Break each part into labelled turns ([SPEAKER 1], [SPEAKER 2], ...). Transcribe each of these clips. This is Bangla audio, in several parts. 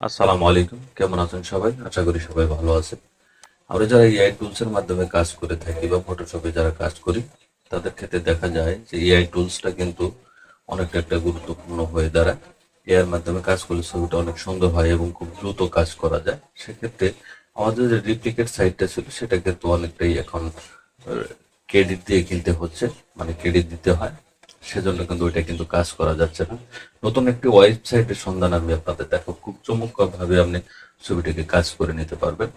[SPEAKER 1] আসসালামু আলাইকুম, কেমন আছেন সবাই? আশা করি সবাই ভালো আছেন। আমরা যারা এআই টুলস এর মাধ্যমে কাজ করে থাকি বা ফটোশপে যারা কাজ করি, তাদের ক্ষেত্রে দেখা যায় যে এআই টুলসটা কিন্তু অনেকটা একটা গুরুত্বপূর্ণ হয়ে দাঁড়ায়। এআই এর মাধ্যমে কাজ করলে ছবিটা অনেক সুন্দর হয় এবং খুব দ্রুত কাজ করা যায়। সেক্ষেত্রে আমাদের যে রিপ্লিকেট সাইটটা ছিল সেটা কিন্তু অনেকটাই এখন ক্রেডিট দিয়ে কিনতে হচ্ছে, মানে ক্রেডিট দিতে হয়। সেজন্য কিন্তু ওইটা কিন্তু কাজ করা যাচ্ছে না। নতুন একটি ওয়েবসাইটের সন্ধান আমি আপনাদের দেখো, খুব চমৎকার ভাবে আপনি ছবিটাকে কাজ করে নিতে পারবেন।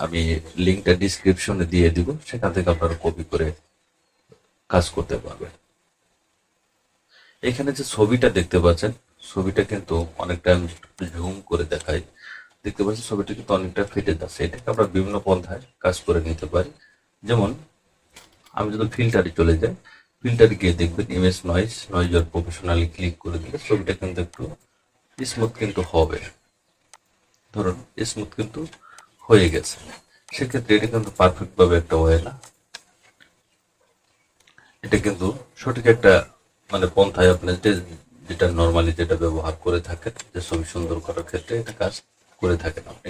[SPEAKER 1] আমি লিঙ্কটা ডিসক্রিপশনে দিয়ে দিব, সেখান থেকে আপনারা কপি করে কাজ করতে পারবেন। এখানে যে ছবিটা দেখতে পাচ্ছেন, ছবিটা কিন্তু অনেকটা, আমি জুম করে দেখাই, দেখতে পাচ্ছেন ছবিটা কিন্তু অনেকটা ফেটে যাচ্ছে। এটাকে আমরা বিভিন্ন পন্থায় কাজ করে নিতে পারি। যেমন আমি যদি ফিল্টারে চলে যাই, ফিল্টারে গিয়ে দেখবেন ইমেজ নয়েজ আর প্রফেশনালি ক্লিক করে দিলে ছবিটা কিন্তু একটু স্মুথ কিন্তু হবে। ধরুন স্মুথ কিন্তু হয়ে গেছে। সেক্ষেত্রে এটা কিন্তু পারফেক্ট ভাবে একটা হয় না, এটা কিন্তু সঠিক একটা মানে পন্থায় আপনি যেটা নর্মালি যেটা ব্যবহার করে থাকেন, যে ছবি সুন্দর করার ক্ষেত্রে এটা কাজ করে থাকেন আপনি।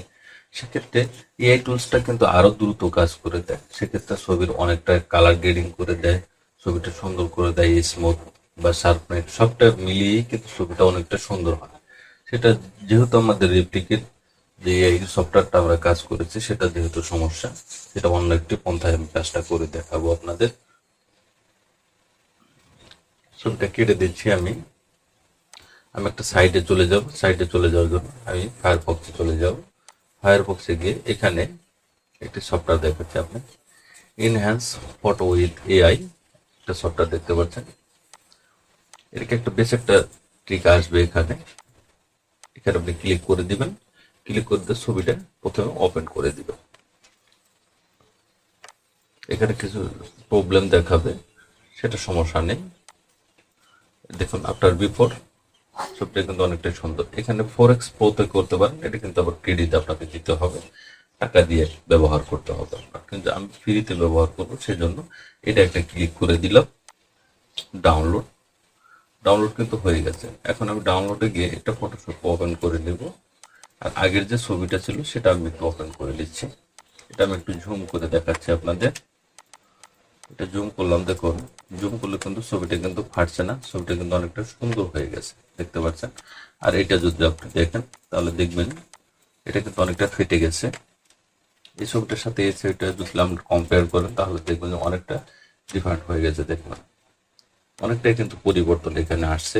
[SPEAKER 1] সেক্ষেত্রে এআই টুলসটা কিন্তু আরো দ্রুত কাজ করে দেয়। সেক্ষেত্রে ছবির অনেকটা কালার গ্রেডিং করে দেয়, ছবিটা সুন্দর করে দেয়, স্মুথ বা শার্পনেট সবটা মিলিয়েই কিন্তু ছবিটা অনেকটা সুন্দর হয়। সেটা যেহেতু আমাদের রেপ্লিকেট যে এই সফটওয়্যারটা আমরা কাজ করেছি সেটা যেহেতু সমস্যা, সেটা অন্য একটি পন্থায় আমি কাজটা করে দেখাবো আপনাদের। ছবিটা কেটে দিচ্ছি আমি। আমি একটা সাইডে চলে যাব, সাইডে চলে যাওয়ার জন্য আমি ফায়ারফক্সে চলে যাব। ফায়ারফক্সে গিয়ে এখানে একটি সফটওয়্যার দেখাচ্ছে আপনি, ইনহ্যান্স ফটো উইথ এআই, একটা সফটওয়্যার দেখতে পাচ্ছেন। এটাকে একটা বেশ একটা ট্রিক আসবে এখানে। এখানে আপনি ক্লিক করে দিবেন, ক্লিক করে দিয়ে ছবিটা প্রথমে ওপেন করে দিবেন। এখানে কিছু প্রবলেম দেখাবে, সেটা সমস্যা নেই। দেখুন আফটার বিফোর ছবিটা কিন্তু অনেকটাই সুন্দর। এখানে 4x প্রোতে করতে পারেন, এটা কিন্তু আবার ক্রেডিট আপনাকে দিতে হবে, টাকা দিয়ে ব্যবহার করতে হবে আপনার, কিন্তু আমি ফ্রিতে ব্যবহার করবো সেজন্য এটা একটা ক্লিক করে দিলাম। ডাউনলোড, ডাউনলোড কিন্তু হয়ে গেছে। এখন আমি ডাউনলোডে গিয়ে একটা ফটোশপ ওপেন করে নেব। আর আগের যে ছবিটা ছিল সেটা আমি একটু ওপেন করে নিচ্ছি। এটা আমি একটু ঝুম করে দেখাচ্ছি আপনাদের। এটা জুম করলাম, দেখুন জুম করলে কিন্তু ছবিটা কিন্তু ফাটছে না, ছবিটা কিন্তু অনেকটা সুন্দর হয়ে গেছে, দেখতে পাচ্ছেন। আর এটা যদি আপনি দেখেন তাহলে দেখবেন এটা কিন্তু অনেকটা ফেটে গেছে। এই ছবিটার সাথে এই ছবিটা যদি আমরা কম্পেয়ার করেন তাহলে দেখবেন যে অনেকটা ডিফারেন্ট হয়ে গেছে, দেখবেন অনেকটাই কিন্তু পরিবর্তন এখানে আসছে।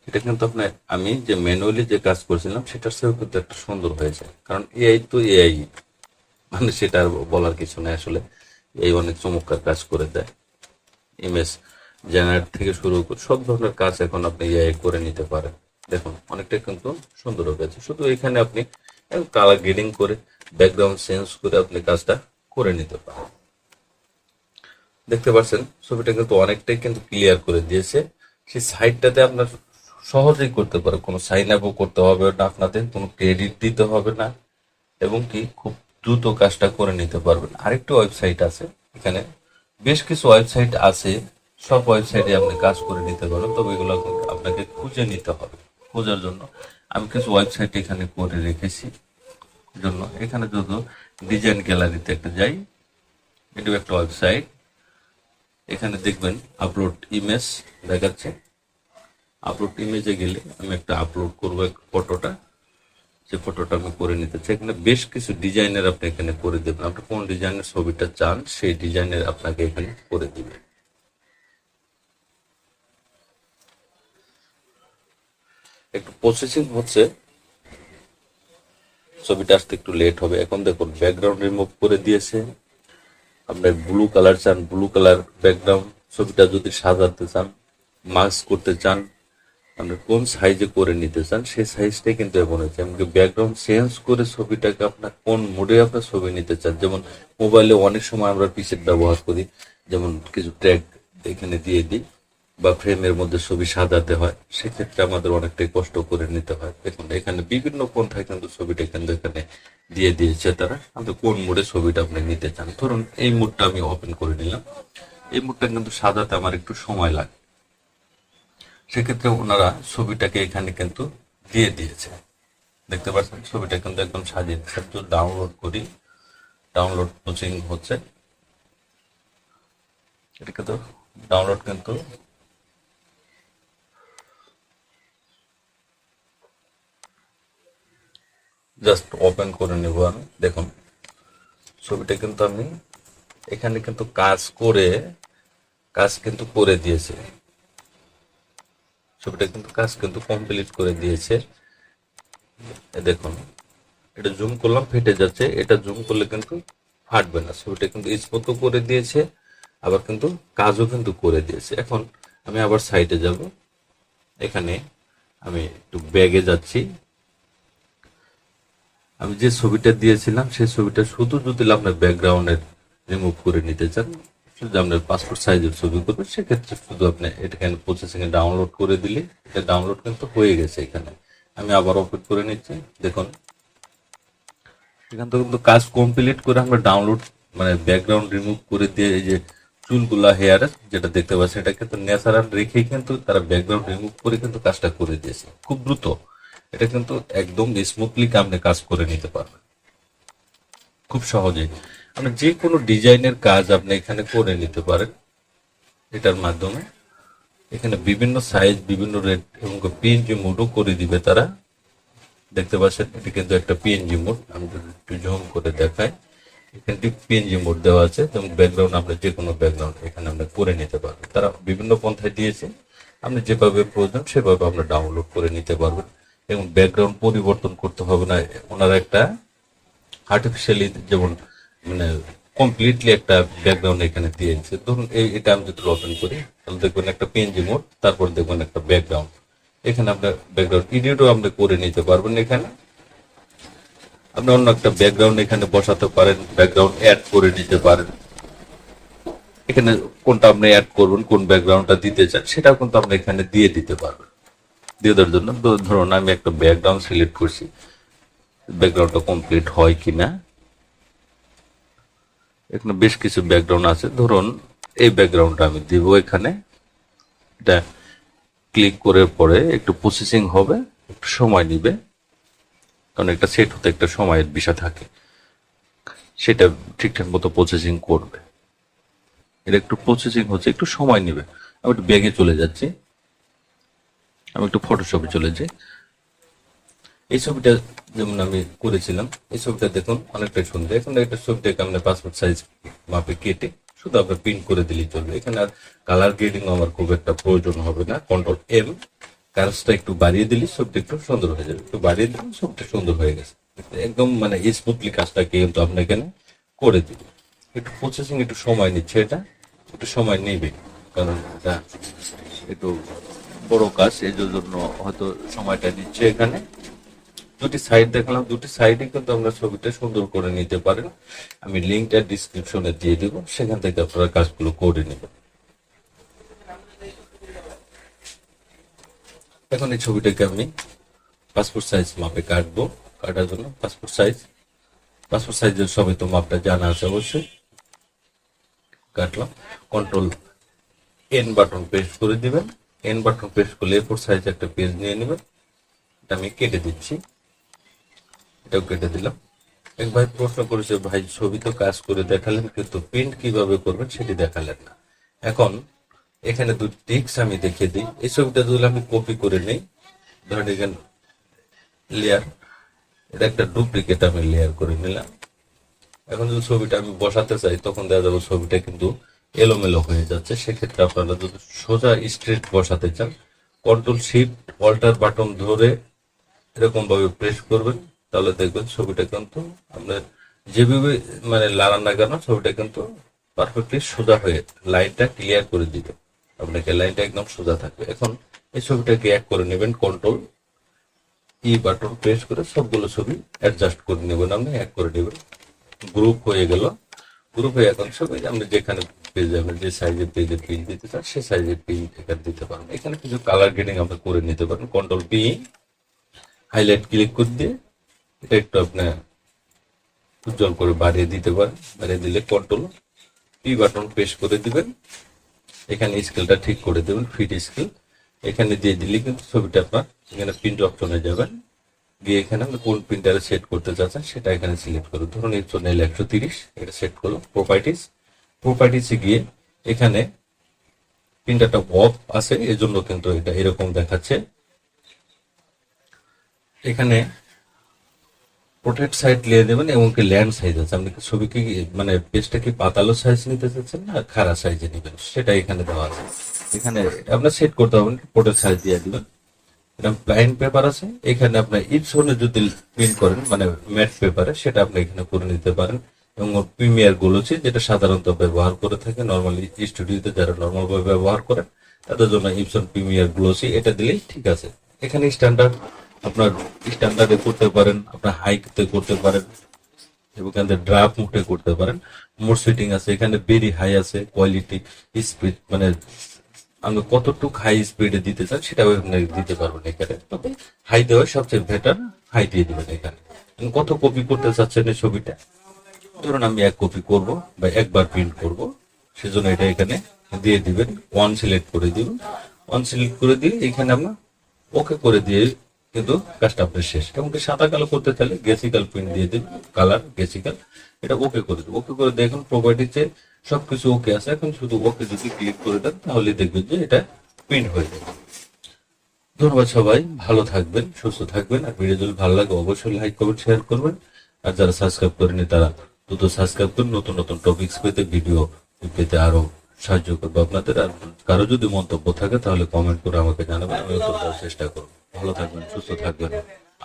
[SPEAKER 1] এটা কিন্তু আপনার আমি যে ম্যানুয়ালি যে কাজ করছিলাম সেটার চেয়েও কিন্তু একটা সুন্দর হয়েছে, কারণ এআই তো এআই, মানে সেটা আর বলার কিছু নেই আসলে। এই অনেক চমৎকার কাজ করে দেয়। ইমেজ জেনারেট থেকে শুরু করে সব ধরনের কাজ এখন আপনি এআই করে নিতে পারেন। দেখুন অনেকটা কিন্তু সুন্দর হয়ে গেছে। শুধু এখানে আপনি কালার গ্রেডিং করে ব্যাকগ্রাউন্ড চেঞ্জ করে আপনি কাজটা করে নিতে পারেন। দেখতে পাচ্ছেন ছবিটা কিন্তু অনেকটাই কিন্তু ক্লিয়ার করে দিয়েছে। সেই সাইডটাতে আপনার সহজেই করতে পারে, কোনো সাইন আপও করতে হবে না, আপনাদের কোনো ক্রেডিট দিতে হবে না, এবং কি খুব দ্রুত কাজটা করে নিতে পারবেন। আরেকটা ওয়েবসাইট আছে এখানে, বেশ কিছু ওয়েবসাইট আছে, সব ওয়েবসাইটে আপনি কাজ করে নিতে পারবেন, তবে এগুলো আপনাকে খুঁজে নিতে হবে। খোঁজার জন্য আমি কিছু ওয়েবসাইট এখানে করে রেখেছি জন্য। এখানে যদি ডিজাইন গ্যালারিতে একটা যাই, এটাও একটা ওয়েবসাইট। এখানে দেখবেন আপলোড ইমেজ দেখাচ্ছে। আপলোড ইমেজে গেলে আমি একটা আপলোড করবো ফটোটা, যে ফটোটা আমি করে নিতে চাই। এখানে বেশ কিছু ডিজাইনের আপনি এখানে করে দেবেন, আপনি কোন ডিজাইনের ছবিটা চান সেই ডিজাইনের আপনাকে এখানে করে দিবে। একটু প্রসেসিং হচ্ছে, ছবিটা আসতে একটু লেট হবে। এখন দেখুন ব্যাকগ্রাউন্ড রিমুভ করে দিয়েছে। আপনার ব্লু কালার চান, ব্লু কালার ব্যাকগ্রাউন্ড, ছবিটা যদি সাজাতে চান, মাস্ক করতে চান, আপনি কোন সাইজে করে নিতে চান সেই সাইজটাই কিন্তু এমন হয়েছে। এমনকি ব্যাকগ্রাউন্ড চেঞ্জ করে ছবিটাকে আপনার কোন মোডে আপনার ছবি নিতে চান, যেমন মোবাইলে অনেক সময় আমরা পিসেট ব্যবহার করি, যেমন কিছু ট্র্যাক এখানে দিয়ে দিই, বা ফ্রেমের মধ্যে ছবি সাজাতে হয়, সেক্ষেত্রে আমাদের অনেকটাই কষ্ট করে নিতে হয়। দেখুন এখানে বিভিন্ন পন্থায় কিন্তু ছবিটা কিন্তু এখানে দিয়ে দিয়েছে তারা, আপনি কোন মোডে ছবিটা আপনি নিতে চান। ধরুন এই মোডটা আমি ওপেন করে নিলাম, এই মোডটা কিন্তু সাজাতে আমার একটু সময় লাগে, সেক্ষেত্রে ওনারা ছবিটাকে এখানে কিন্তু দিয়ে দিয়েছে। দেখতে পাচ্ছেন ছবিটা কিন্তু একদম সাজিয়ে দিচ্ছে। তো ডাউনলোড করি, ডাউনলোড প্রসেসিং হচ্ছে, এটা কিন্তু ডাউনলোড কিন্তু জাস্ট ওপেন করে নেব আমি। দেখুন ছবিটা কিন্তু আমি এখানে কিন্তু কাজ কিন্তু করে দিয়েছে, ছবিটা কিন্তু কাজ কিন্তু কমপ্লিট করে দিয়েছে। দেখুন এটা জুম করলাম ফেটে যাচ্ছে, এটা জুম করলে কিন্তু ফাটবে না। ছবিটা কিন্তু স্পষ্ট করে দিয়েছে, আবার কিন্তু কাজও কিন্তু করে দিয়েছে। এখন আমি আবার সাইডে যাব, এখানে আমি একটু ব্যাগে যাচ্ছি। আমি যে ছবিটা দিয়েছিলাম সেই ছবিটা শুধু যদি আপনার ব্যাকগ্রাউন্ডের রিমুভ করে নিতে চান, শুধু আপনার পাসপোর্ট সাইজের ছবি করবেন, সেক্ষেত্রে শুধু আপনি এখানে প্রসেসিং এ ডাউনলোড করে দিলে এটা ডাউনলোড কিন্তু হয়ে গেছে। এখানে আমি আবার ওপেন করে নিচ্ছি। দেখুন এখান থেকে কিন্তু কাজ কমপ্লিট করে আমরা ডাউনলোড মানে ব্যাকগ্রাউন্ড রিমুভ করে দিয়ে এই যে চুলগুলা হেয়ার যেটা দেখতে পাচ্ছি এটা কিন্তু ন্যাচারাল রেখেই কিন্তু তারা ব্যাকগ্রাউন্ড রিমুভ করে কিন্তু কাজটা করে দিয়েছে খুব দ্রুত। এটা কিন্তু একদম স্মুথলি আপনি কাজ করে নিতে পারবেন খুব সহজেই। আপনি যে কোনো ডিজাইনের কাজ আপনি এখানে করে নিতে পারেন এটার মাধ্যমে। এখানে বিভিন্ন সাইজ, বিভিন্ন রেট এবং পিএনজি মোডও করে দিবে তারা। দেখতে পাচ্ছেন এটা কিন্তু একটা পিএনজি মোড, আমি যদি একটু জুম করে দেখাই, এখানে পিএনজি মোড দেওয়া আছে এবং ব্যাকগ্রাউন্ড আপনি যে কোনো ব্যাকগ্রাউন্ড এখানে আপনি করে নিতে পারবেন। তারা বিভিন্ন পন্থায় দিয়েছে, আপনি যেভাবে প্রয়োজন সেভাবে আপনি ডাউনলোড করে নিতে পারবেন এবং ব্যাকগ্রাউন্ড পরিবর্তন করতে হবে না। ওনারা একটা আর্টিফিশিয়ালি যেমন মানে কমপ্লিটলি একটা ব্যাকগ্রাউন্ড এখানে দিয়েছে। ধরুন এটা আমি যদি ওপেন করি তাহলে দেখবেন একটা পিএনজি মোড, তারপর দেখবেন একটা ব্যাকগ্রাউন্ড। এখানে আপনার ব্যাকগ্রাউন্ড এডিটও আপনি করে নিতে পারবেন। এখানে আপনি অন্য একটা ব্যাকগ্রাউন্ড এখানে বসাতে পারেন, ব্যাকগ্রাউন্ড অ্যাড করে নিতে পারেন। এখানে কোনটা আপনি অ্যাড করবেন, কোন ব্যাকগ্রাউন্ডটা দিতে চান সেটাও কিন্তু আপনি এখানে দিয়ে দিতে পারবেন। দিয়ে দেওয়ার জন্য ধরুন আমি একটা ব্যাকগ্রাউন্ড সিলেক্ট করছি, ব্যাকগ্রাউন্ডটা কমপ্লিট হয় কিনা। এখানে বেশ কিছু ব্যাকগ্রাউন্ড আছে, ধরুন এই ব্যাকগ্রাউন্ডটা আমি দিব এখানে। এটা ক্লিক করে পরে একটু প্রসেসিং হবে, একটু সময় নিবে, কারণ একটা সেট হতে একটা সময়ের বিষয় থাকে, সেটা ঠিকঠাক মতো প্রসেসিং করবে। এটা একটু প্রসেসিং হচ্ছে, একটু সময় নেবে। আমি একটু ব্যাগে চলে যাচ্ছি, আমি একটু ফটোশপে চলে যাই। এই ছবিটা যেমন আমি করেছিলাম, এই ছবিটা দেখুন অনেকটাই সুন্দর। এখন একটা ছবিটাকে আমরা পাসপোর্ট সাইজ মাপে কেটে শুধু আমরা প্রিন্ট করে দিলেই চলবে। এখানে আর কালার গ্রেডিং আমার খুব একটা প্রয়োজন হবে না। কন্ট্রোল এম, কালারটা একটু বাড়িয়ে দিলে ছবিটা একটু সুন্দর হয়ে যাবে। একটু বাড়িয়ে দিলে ছবিটা সুন্দর হয়ে গেছে, একদম মানে স্মুথলি কাজটাকে কিন্তু আপনি এখানে করে দিবে। একটু প্রসেসিং একটু সময় নিচ্ছে, এটা একটু সময় নেবে কারণ এটা একটু বড় কাজ, এই জন্য হয়তো সময়টা নিচ্ছে। এখানে দুটি সাইড দেখালাম, দুটি সাইডে কিন্তু আমরা ছবিটা সুন্দর করে নিতে পারেন। আমি লিঙ্কটা ডিসক্রিপশনে দিয়ে দেব, সেখান থেকে আপনারা কাজগুলো করে নেবেন। এখন এই ছবিটাকে আমি পাসপোর্ট সাইজ মাপে কাটবো। কাটার জন্য পাসপোর্ট সাইজের সবাই তো মাপটা জানা আছে অবশ্যই। কাটলাম, কন্ট্রোল এন বাটন প্রেস করে দিবেন। এন বাটন প্রেস করলে এ4 সাইজ একটা পেজ নিয়ে নেবেন। এটা আমি কেটে দিচ্ছি, এটাও কেটে দিলাম। এক ভাই প্রশ্ন করেছে, ভাই ছবি তো কাজ করে দেখালেন কিন্তু প্রিন্ট কিভাবে করবেন সেটি দেখালেন না। এখন এখানে দুটি টিক্স আমি দেখিয়ে দিই। এই ছবিটা যদি আমি কপি করে নেই, ধরেন এখানে লেয়ার, এটা একটা ডুপ্লিকেট আমি লেয়ার করে নিলাম। এখন যদি ছবিটা আমি বসাতে চাই তখন দেখা যাবে ছবিটা কিন্তু এলোমেলো হয়ে যাচ্ছে। সেক্ষেত্রে আপনারা যদি সোজা স্ট্রেট বসাতে চান, কন্ট্রোল শিফট অল্টার বাটন ধরে এরকম ভাবে প্রেস করবেন, তাহলে দেখবেন ছবিটা কিন্তু আপনার যেভাবে মানে লাগান না কেন ছবিটা কিন্তু পারফেক্টলি সোজা হয়ে লাইনটা ক্লিয়ার করে দিবে আপনাকে, লাইনটা একদম সোজা থাকবে। এখন এই ছবিটাকে এক করে নেবেন, কন্ট্রোল ই বাটন প্রেস করে সবগুলো ছবি অ্যাডজাস্ট করে নেবেন, আপনি এক করে নেবেন। গ্রুপ হয়ে গেল, গ্রুপ হয়ে এখন ছবি আপনি যেখানে পেজ আপনি যে সাইজের পেজে প্রিন্ট দিতে চান সে সাইজের প্রিন্ট এখানে দিতে পারেন। এখানে কিছু কালার গ্রেডিং আপনি করে নিতে পারেন। কন্ট্রোল বি হাইলাইট ক্লিক করে দিয়ে এটা একটু আপনার উজ্জ্বল করে বাড়িয়ে দিতে পারেন। বাড়িয়ে দিলে কন্ট্রোল পি বাটন প্রেস করে দিবেন, এখানে স্কেলটা ঠিক করে দেবেন, ফিট স্কেল এখানে দিয়ে দিলে কিন্তু ছবিটা আপনার এখানে প্রিন্ট অপশনে যাবেন, গিয়ে এখানে আপনি কোন প্রিন্টারে সেট করতে চাচ্ছেন সেটা এখানে সিলেক্ট করুন। ধরুন H1L 130 এটা সেট করলাম। প্রপার্টিসে গিয়ে এখানে প্রিন্টারটা অফ আছে, এজন্য কিন্তু এটা এরকম দেখাচ্ছে। এখানে প্রোটেক্ট সাইজ নিয়ে দেবেন এবং কি ল্যান্ড সাইজ আছে। আপনি কি ছবি কি মানে পেজটা কি পাতালো সাইজ নিতে চাচ্ছেন না খাড়া সাইজে নেবেন, সেটা এখানে দেওয়া আছে। এখানে আপনার সেট করতে হবে, প্রোটেক্ট সাইজ দিয়ে দিবেন। এটা প্লাইন পেপার আছে, এখানে আপনার ইপসনে যদি প্রিন্ট করেন মানে ম্যাট পেপারে, সেটা আপনি এখানে করে নিতে পারেন। এবং প্রিমিয়ার গ্লোসি যেটা সাধারণত ব্যবহার করে থাকে নর্মালি স্টুডিওতে যারা নর্মাল ভাবে ব্যবহার করেন তাদের জন্য ইপসন প্রিমিয়ার গ্লোসি এটা দিলেই ঠিক আছে। এখানে স্ট্যান্ডার্ড আপনার স্ট্যান্ডার্ডে করতে পারেন, আপনার হাইতে করতে পারেন এবং এখানে ড্রাফট মোডে করতে পারেন। মোড সেটিং আছে, এখানে ভেরি হাই আছে, কোয়ালিটি স্পিড মানে আপনি কতটুকু হাই স্পিডে দিতে চান সেটাও আপনি দিতে পারবেন এখানে। তবে হাই দেওয়া সবচেয়ে বেটার, হাই দিয়ে দিবেন এখানে। কত কপি করতে চাচ্ছেন এই ছবিটা, ধরুন আমি 1 কপি করব বা একবার প্রিন্ট করব, সেজন্য এটা এখানে দিয়ে দিবেন। ওয়ান সিলেক্ট করে দিবেন। ওয়ান সিলেক্ট করে দিয়ে এখানে আমরা ওকে করে দিয়ে কিন্তু কাজটা আপনার শেষ। এবং সাদা কালো করতে চাইলে গেসিক্যাল প্রিন্ট দিয়ে দিন, কালার গেসিক্যাল, এটা ওকে করে দিন। ওকে করে দেখুন প্রপার্টিতে সবকিছু ওকে আছে। এখন শুধু ওকে যদি ক্লিক করে দেন তাহলে দেখবেন যে এটা প্রিন্ট হয়ে যাবে। ধন্যবাদ সবাই, ভালো থাকবেন, সুস্থ থাকবেন। আর ভিডিও যদি ভালো লাগে অবশ্যই লাইক কমেন্ট শেয়ার করবেন। আর যারা সাবস্ক্রাইব করেনি তারা দ্রুত সাবস্ক্রাইব করুন, নতুন নতুন টপিকস পেতে, ভিডিও পেতে আরো সাহায্য করবো আপনাদের। আর কারো যদি মন্তব্য থাকে তাহলে কমেন্ট করে আমাকে জানাবেন, আমি উত্তর দেওয়ার চেষ্টা করবো। ভালো থাকবেন, সুস্থ থাকবেন,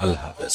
[SPEAKER 1] আল্লাহ হাফেজ।